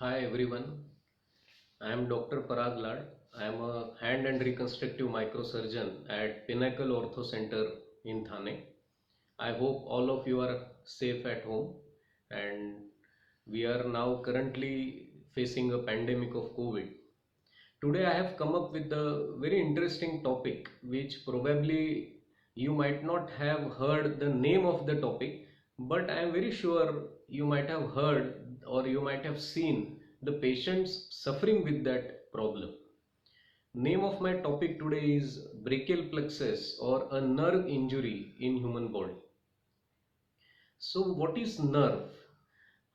Hi everyone, I am Dr. Parag Lad. I am a hand and reconstructive microsurgeon at Pinnacle Ortho Center in Thane. I hope all of you are safe at home, and we are now currently facing a pandemic of COVID. Today I have come up with a very interesting topic which probably you might not have heard the name of the topic, but I am very sure you might have heard or you might have seen the patients suffering with that problem. Name of my topic today is brachial plexus or a nerve injury in human body. So what is nerve?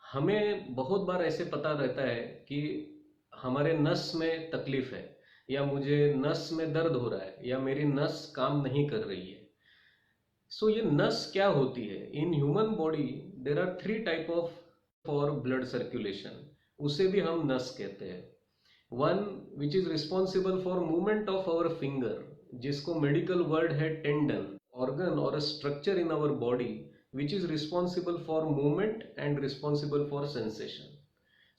हमें बहुत बार ऐसे पता रहता है कि हमारे नस में तकलीफ है, या मुझे नस में दर्द हो रहा है, या मेरी नस काम नहीं कर रही है. सो ये नस क्या होती है? In human body there are three type of for blood circulation. उसे भी हम नस कहते हैं. One which is responsible for movement of our finger, जिसको मेडिकल वर्ड है टेंडन, ऑर्गन और structure in our body which is responsible for movement and responsible for sensation.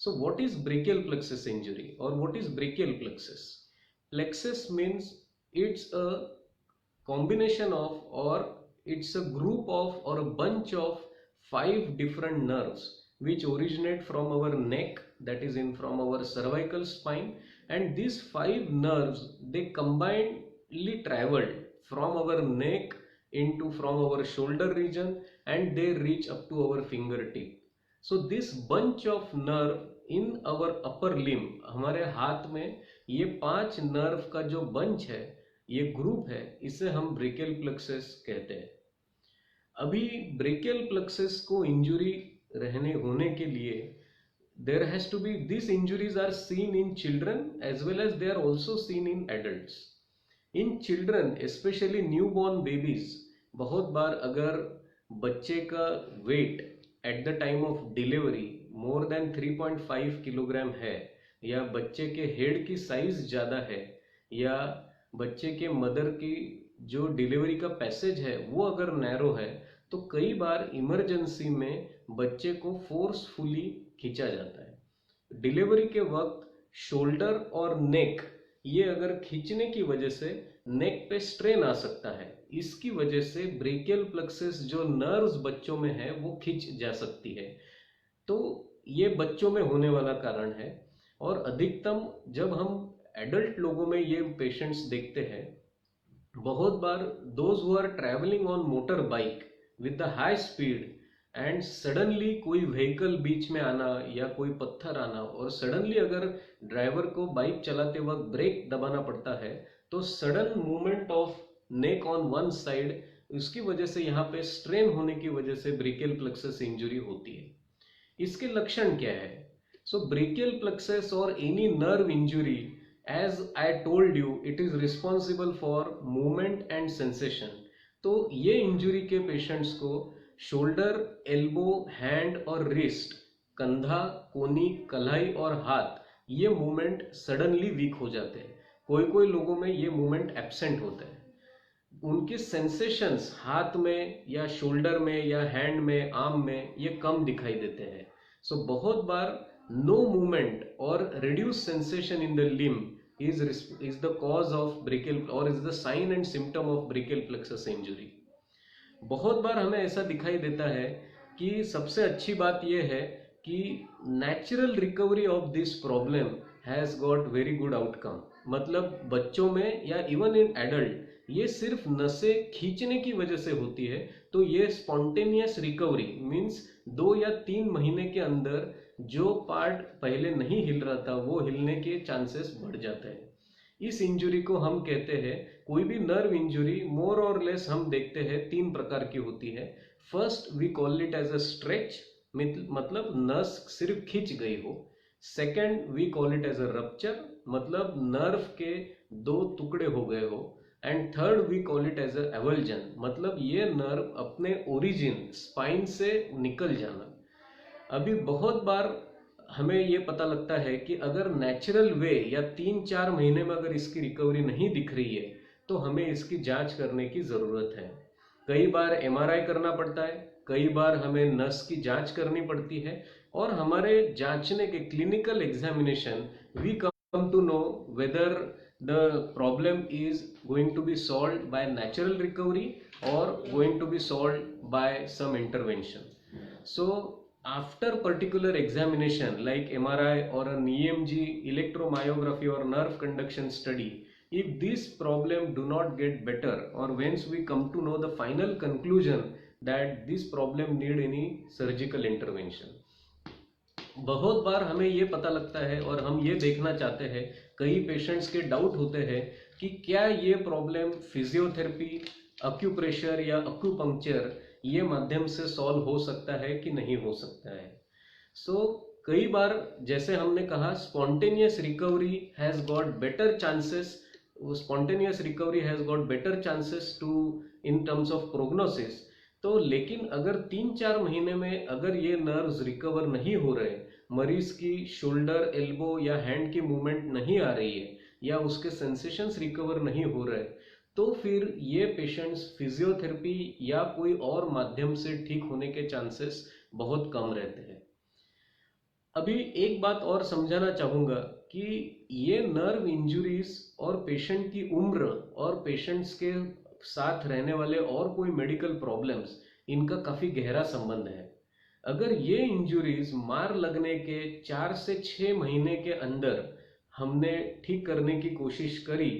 So what is brachial plexus injury or what is brachial plexus? Plexus means it's a combination of, or it's a group of, or a bunch of 5 different nerves which originate from our neck, that is in from our cervical spine, and these 5 nerves, they combinedly traveled from our neck into from our shoulder region, and they reach up to our fingertip. So this bunch of nerve in our upper limb, हमारे हाथ में ये 5 nerve का जो bunch है, ये group है, इसे हम ब्रेकियल प्लेक्सस कहते हैं. अभी ब्रेकियल प्लेक्सस को इंजुरी रहने होने के लिए there has to be, these injuries are seen in children as well as they are also seen in adults. In children specially newborn babies, बहुत बार अगर बच्चे का weight at the time of delivery more than 3.5 kilogram है, या बच्चे के head की साइज ज़्यादा है, या बच्चे के मदर की जो डिलीवरी का पैसेज है वो अगर नैरो है, तो कई बार इमरजेंसी में बच्चे को फोर्सफुली खींचा जाता है. डिलीवरी के वक्त शोल्डर और नेक, ये अगर खींचने की वजह से नेक पे स्ट्रेन आ सकता है. इसकी वजह से ब्रेकियल प्लेक्सस जो नर्व्स बच्चों में है वो खींच जा सकती है. तो ये बच्चों में होने वाला कारण है. और अधिकतम जब हम एडल्ट लोगों में ये पेशेंट्स देखते हैं, बहुत बार those who are travelling on motor bike with the high speed and suddenly कोई व्हीकल बीच में आना या कोई पत्थर आना, और सडनली अगर ड्राइवर को बाइक चलाते वक्त ब्रेक दबाना पड़ता है, तो sudden movement of neck on one side, उसकी वजह से यहाँ पे स्ट्रेन होने की वजह से ब्रेकियल प्लेक्सस इंजुरी होती है. इसके लक्षण क्या है? सो ब्रेकियल प्लेक्सस और any nerve injury, as I told you, it is responsible for movement and sensation. तो ये इंजुरी के पेशेंट्स को शोल्डर, एल्बो, हैंड और रिस्ट, कंधा, कोनी, कलाई और हाथ, ये मूवमेंट सडनली वीक हो जाते हैं. कोई कोई लोगों में ये मूवमेंट एब्सेंट होता है. उनके सेंसेशंस हाथ में या शोल्डर में या हैंड में, आर्म में, ये कम दिखाई देते हैं. सो बहुत बार नो मूवमेंट और reduce sensation in the limb is the cause of brachial or is the sign and symptom of brachial plexus injury. बहुत बार हमें ऐसा दिखाई देता है कि सबसे अच्छी बात यह है कि natural recovery of this problem has got very good outcome. मतलब बच्चों में या इवन इन एडल्ट ये सिर्फ नसें खींचने की वजह से होती है, तो ये स्पॉन्टेनियस रिकवरी मीन्स 2 या 3 महीने के अंदर जो पार्ट पहले नहीं हिल रहा था वो हिलने के चांसेस बढ़ जाते हैं. इस इंजुरी को हम कहते हैं, कोई भी नर्व इंजुरी मोर और लेस हम देखते हैं 3 प्रकार की होती है. First we call it as a stretch, मतलब नस सिर्फ खींच गई हो. Second we call it as a rupture, मतलब नर्व के 2 टुकड़े हो गए हो. And third we call it as a avulsion, मतलब ये नर्व अपने ओरिजिन स्पाइन से निकल जाना. अभी बहुत बार हमें ये पता लगता है कि अगर नेचुरल वे या 3-4 महीने में अगर इसकी रिकवरी नहीं दिख रही है, तो हमें इसकी जांच करने की ज़रूरत है. कई बार एमआरआई करना पड़ता है, कई बार हमें नस की जांच करनी पड़ती है, और हमारे जांचने के clinical examination we come to know whether the problem is going to be solved by natural recovery और going to be solved by some intervention. So after particular examination like MRI or an EMG, electromyography or nerve conduction study, if this problem do not get better, or once we come to know the final conclusion that this problem need any surgical intervention. बहुत बार हमें ये पता लगता है और हम ये देखना चाहते हैं, कई पेशेंट्स के डाउट होते हैं कि क्या ये प्रॉब्लम फिजियोथेरेपी, अक्यूप्रेशर या अक्यूपंक्चर ये माध्यम से सॉल्व हो सकता है कि नहीं हो सकता है. कई बार जैसे हमने कहा spontaneous recovery has got better chances, spontaneous recovery has got better chances to in terms of prognosis. तो लेकिन अगर 3-4 महीने में अगर ये नर्व्स रिकवर नहीं हो रहे, मरीज की शोल्डर, एल्बो या हैंड की मूवमेंट नहीं आ रही है, या उसके सेंसेशंस रिकवर नहीं हो रहे, तो फिर ये पेशेंट्स फिजियोथेरेपी या कोई और माध्यम से ठीक होने के चांसेस बहुत कम रहते हैं. अभी एक बात और समझाना चाहूँगा कि ये नर्व इंजुरीज और पेशेंट की उम्र और पेशेंट्स के साथ रहने वाले और कोई मेडिकल प्रॉब्लम्स, इनका काफ़ी गहरा संबंध है. अगर ये इंजुरीज मार लगने के 4 से 6 महीने के अंदर हमने ठीक करने की कोशिश करी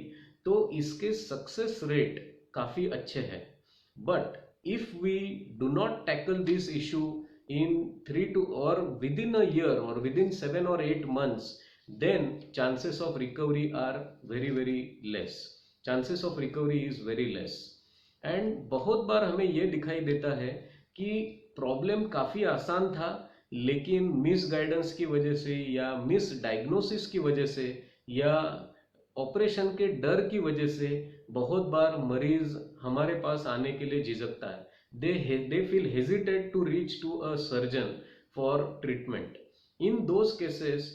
तो इसके सक्सेस रेट काफ़ी अच्छे हैं. But if we do not tackle this issue in 3 to or within a year or within 7 or 8 months, then chances of recovery are very less. Chances of recovery is very less. And बहुत बार हमें ये दिखाई देता है कि problem काफ़ी आसान था, लेकिन मिस गाइडेंस की वजह से या मिस डायग्नोसिस की वजह से या ऑपरेशन के डर की वजह से बहुत बार मरीज हमारे पास आने के लिए झिझकता है. They feel hesitate to reach to a surgeon for treatment. In those cases,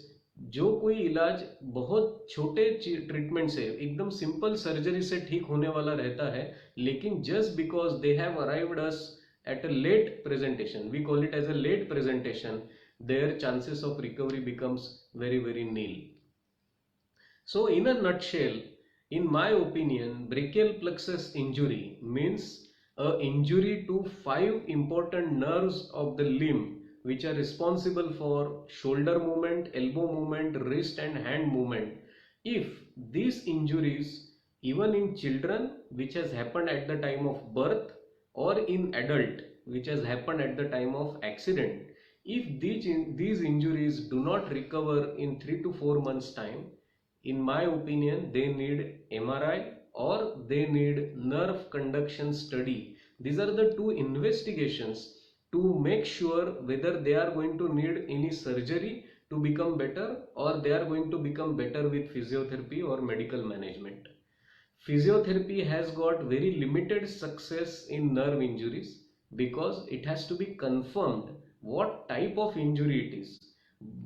जो कोई इलाज बहुत छोटे ट्रीटमेंट से, एकदम सिंपल सर्जरी से ठीक होने वाला रहता है, लेकिन just because they have arrived us at a late presentation, we call it as a late presentation, their chances of recovery becomes very nil. So in a nutshell, in my opinion, brachial plexus injury means a injury to 5 important nerves of the limb which are responsible for shoulder movement, elbow movement, wrist and hand movement. If these injuries, even in children which has happened at the time of birth, or in adult which has happened at the time of accident, if these injuries do not recover in 3 to 4 months time, in my opinion they need MRI or they need nerve conduction study. These are the 2 investigations to make sure whether they are going to need any surgery to become better or they are going to become better with physiotherapy or medical management. Physiotherapy has got very limited success in nerve injuries because it has to be confirmed what type of injury it is.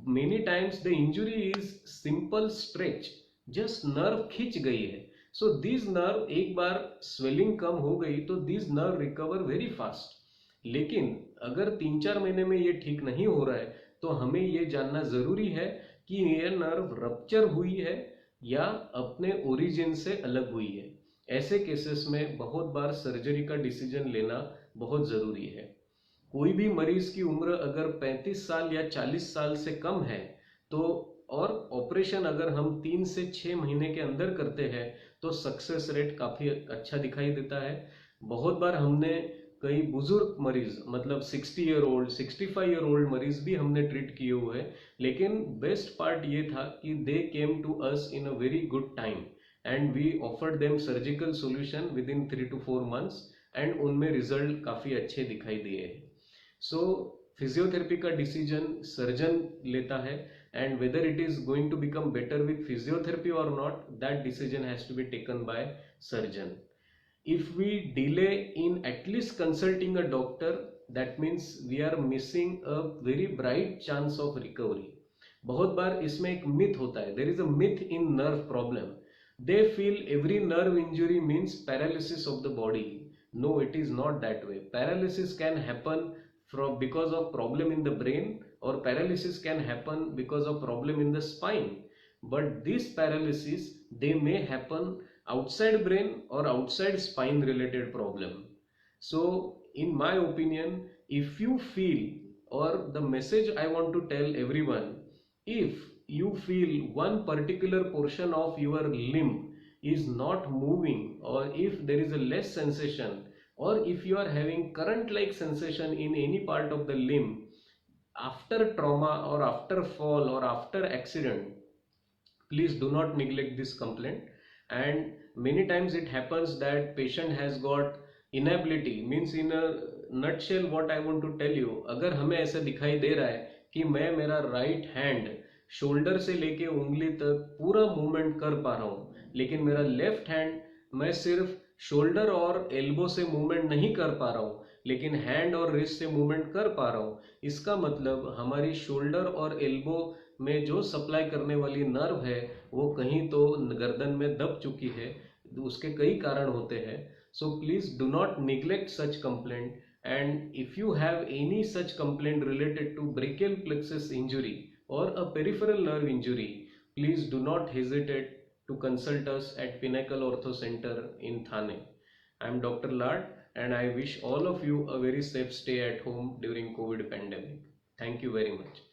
Many times the injury is simple stretch, just nerve खिंच गई है. So these nerve, एक बार swelling कम हो गई तो these nerve recover very fast. लेकिन अगर 3-4 महीने में ये ठीक नहीं हो रहा है तो हमें ये जानना जरूरी है कि ये नर्व रप्चर हुई है या अपने ओरिजिन से अलग हुई है. ऐसे केसेस में बहुत बार सर्जरी का डिसीजन लेना बहुत जरूरी है. कोई भी मरीज की उम्र अगर 35 साल या 40 साल से कम है तो, और ऑपरेशन अगर हम 3 से 6 महीने के अंदर करते हैं तो सक्सेस रेट काफ़ी अच्छा दिखाई देता है. बहुत बार हमने कई बुजुर्ग मरीज, मतलब 60 ईयर ओल्ड, 65 ईयर ओल्ड मरीज भी हमने ट्रीट किए हुए हैं, लेकिन बेस्ट पार्ट ये था कि they came to us in a very good time and we offered them surgical solution within 3 to 4 months and उनमें रिजल्ट काफ़ी अच्छे दिखाई दिए हैं. सो फिजियोथेरेपी का डिसीजन सर्जन लेता है, and whether it is going to become better with physiotherapy or not, that decision has to be taken by surgeon. If we delay in at least consulting a doctor, that means we are missing a very bright chance of recovery. बहुत बार इसमें एक myth होता है, there is a myth in nerve problem. They feel every nerve injury means paralysis of the body. No, it is not that way. Paralysis can happen because of problem in the brain, or paralysis can happen because of problem in the spine. But this paralysis, they may happen outside brain or outside spine related problem. So in my opinion, if you feel, or the message I want to tell everyone, if you feel one particular portion of your limb is not moving, or if there is a less sensation, or if you are having current like sensation in any part of the limb after trauma or after fall or after accident, please do not neglect this complaint. And many times it happens that patient has got inability, means in a nutshell what I want to tell you, अगर हमें ऐसा दिखाई दे रहा है कि मैं मेरा right hand shoulder से लेके उंगली तक पूरा मूवमेंट कर पा रहा हूँ, लेकिन मेरा लेफ्ट हैंड मैं सिर्फ शोल्डर और एल्बो से मूवमेंट नहीं कर पा रहा हूँ, लेकिन हैंड और रिस्ट से मूवमेंट कर पा रहा हूँ, इसका मतलब हमारी शोल्डर और एल्बो में जो सप्लाई करने वाली नर्व है वो कहीं तो गर्दन में दब चुकी है, उसके कई कारण होते हैं. So please do not neglect such complaint, and if you have any such complaint related to brachial plexus injury or a peripheral nerve injury, please do not hesitate to consult us at Pinnacle Ortho Center in Thane. I am Dr. Lad, and I wish all of you a very safe stay at home during COVID pandemic. Thank you very much.